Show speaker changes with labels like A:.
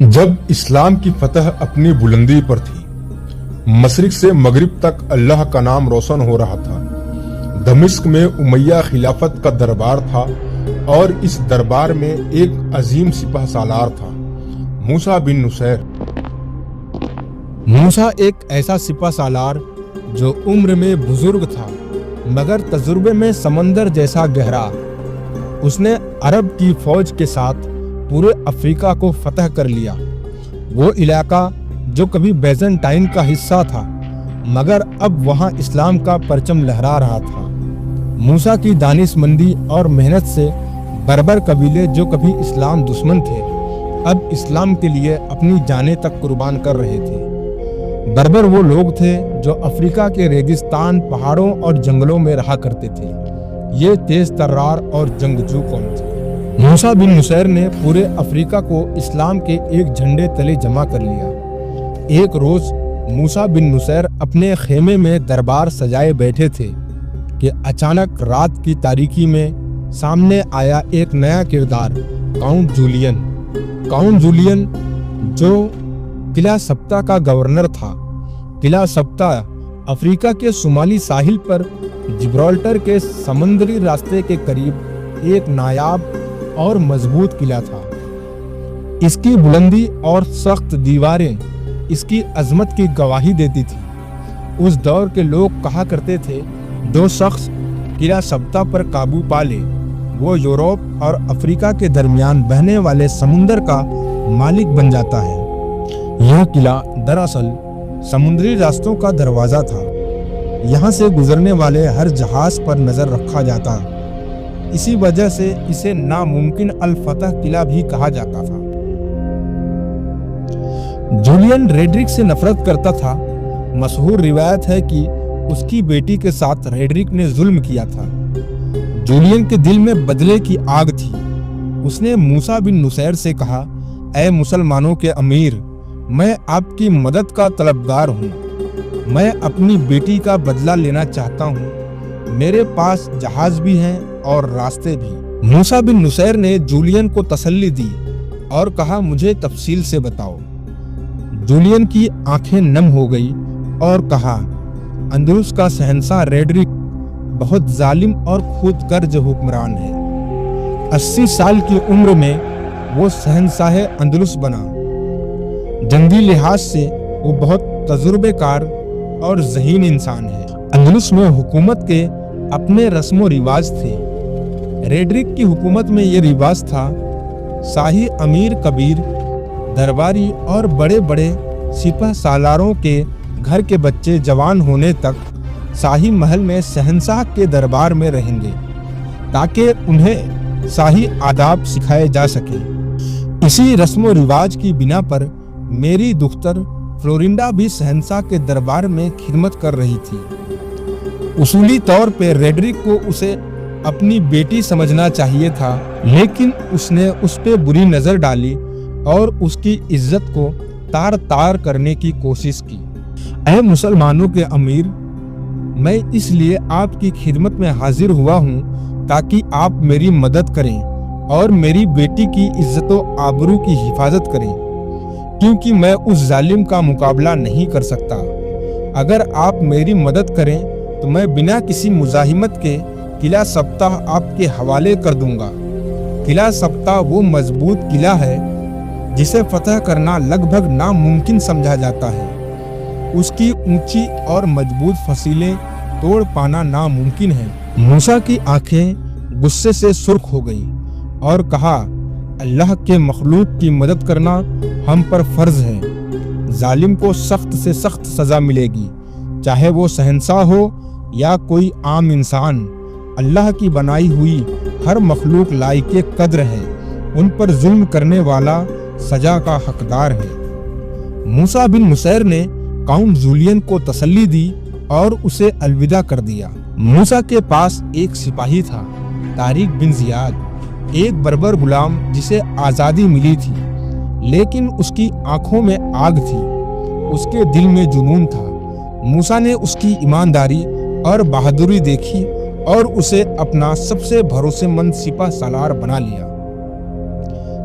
A: جب اسلام کی فتح اپنی بلندی پر تھی، مشرق سے مغرب تک اللہ کا نام روشن ہو رہا تھا۔ دمشق میں امیہ خلافت کا دربار تھا اور اس دربار میں ایک عظیم سپہ سالار تھا، موسیٰ بن نصیر۔
B: موسیٰ ایک ایسا سپہ سالار جو عمر میں بزرگ تھا مگر تجربے میں سمندر جیسا گہرا۔ اس نے عرب کی فوج کے ساتھ پورے افریقہ کو فتح کر لیا، وہ علاقہ جو کبھی بیزنٹائن کا حصہ تھا مگر اب وہاں اسلام کا پرچم لہرا رہا تھا۔ موسیٰ کی دانش مندی اور محنت سے بربر قبیلے جو کبھی اسلام دشمن تھے اب اسلام کے لیے اپنی جانیں تک قربان کر رہے تھے۔ بربر وہ لوگ تھے جو افریقہ کے ریگستان، پہاڑوں اور جنگلوں میں رہا کرتے تھے۔ یہ تیز ترار اور جنگجو قوم تھی۔ موسیٰ بن نصیر نے پورے افریقہ کو اسلام کے ایک جھنڈے تلے جمع کر لیا۔ ایک روز موسیٰ بن نصیر اپنے خیمے میں دربار سجائے بیٹھے تھے کہ اچانک رات کی تاریکی میں سامنے آیا ایک نیا کردار، کاؤنٹ جولین۔ کاؤنٹ جولین جو قلعہ سبتا کا گورنر تھا۔ قلعہ سبتا افریقہ کے شمالی ساحل پر جبرالٹر کے سمندری راستے کے قریب ایک نایاب اور مضبوط قلعہ تھا۔ اس کی بلندی اور سخت دیواریں اس کی عظمت کی گواہی دیتی تھی۔ اس دور کے لوگ کہا کرتے تھے، جو شخص قلعہ سبتا پر قابو پا لے وہ یورپ اور افریقہ کے درمیان بہنے والے سمندر کا مالک بن جاتا ہے۔ یہ قلعہ دراصل سمندری راستوں کا دروازہ تھا۔ یہاں سے گزرنے والے ہر جہاز پر نظر رکھا جاتا، اسی وجہ سے اسے ناممکن الفتح قلعہ بھی کہا جاتا تھا۔ جولین ریڈرک سے نفرت کرتا تھا۔ مشہور روایت ہے کہ اس کی بیٹی کے ساتھ ریڈرک نے ظلم کیا تھا۔ جولین کے دل میں بدلے کی آگ تھی۔ اس نے موسیٰ بن نصیر سے کہا، اے مسلمانوں کے امیر، میں آپ کی مدد کا طلبگار ہوں۔ میں اپنی بیٹی کا بدلہ لینا چاہتا ہوں۔ میرے پاس جہاز بھی ہیں اور راستے بھی۔ موسیٰ بن نصیر نے جولین کو تسلی دی اور کہا، مجھے تفصیل سے بتاؤ۔ جولین کی آنکھیں نم ہو گئی اور کہا، اندلس کا شہنشاہ ریڈرک بہت ظالم اور خود غرض حکمران ہے۔ 80 سال کی عمر میں وہ شہنشاہ اندلس بنا۔ جنگی لحاظ سے وہ بہت تجربے کار اور ذہین انسان ہے۔ اندلس میں حکومت کے اپنے رسم و رواج تھے۔ ریڈرک کی حکومت میں یہ رواج تھا، شاہی امیر کبیر، درباری اور بڑے بڑے سپہ سالاروں کے گھر کے بچے جوان ہونے تک شاہی محل میں شہنشاہ کے دربار میں رہیں گے تاکہ انہیں شاہی آداب سکھائے جا سکے۔ اسی رسم و رواج کی بنا پر میری دختر فلورنڈا بھی شہنشاہ کے دربار میں خدمت کر رہی تھی۔ اصولی طور پہ ریڈرک کو اسے اپنی بیٹی سمجھنا چاہیے تھا، لیکن اس نے اس پہ بری نظر ڈالی اور اس کی عزت کو تار تار کرنے کی کوشش کی۔ اے مسلمانوں کے امیر، میں اس لیے آپ کی خدمت میں حاضر ہوا ہوں تاکہ آپ میری مدد کریں اور میری بیٹی کی عزت و آبرو کی حفاظت کریں، کیونکہ میں اس ظالم کا مقابلہ نہیں کر سکتا۔ اگر آپ میری مدد کریں تو میں بنا کسی مزاحمت کے قلعہ سبتا آپ کے حوالے کر دوں گا۔ قلعہ سبتا وہ مضبوط قلعہ ہے جسے فتح کرنا لگ بھگ ناممکن سمجھا جاتا ہے۔ اس کی اونچی اور مضبوط فصیلیں توڑ پانا ناممکن ہے۔ موسیٰ کی آنکھیں غصے سے سرخ ہو گئیں اور کہا، اللہ کے مخلوق کی مدد کرنا ہم پر فرض ہے۔ ظالم کو سخت سے سخت سزا ملے گی، چاہے وہ شہنشاہ ہو یا کوئی عام انسان۔ اللہ کی بنائی ہوئی ہر مخلوق لائق قدر ہے، ان پر ظلم کرنے والا سزا کا حقدار ہے۔ موسیٰ بن نصیر نے کاؤنٹ جولین کو تسلی دی اور اسے الوداع کر دیا۔ موسیٰ کے پاس ایک سپاہی تھا، طارق بن زیاد، ایک بربر غلام جسے آزادی ملی تھی، لیکن اس کی آنکھوں میں آگ تھی، اس کے دل میں جنون تھا۔ موسیٰ نے اس کی ایمانداری اور بہادری دیکھی اور اسے اپنا سب سے بھروسے مند سپہ سالار بنا لیا۔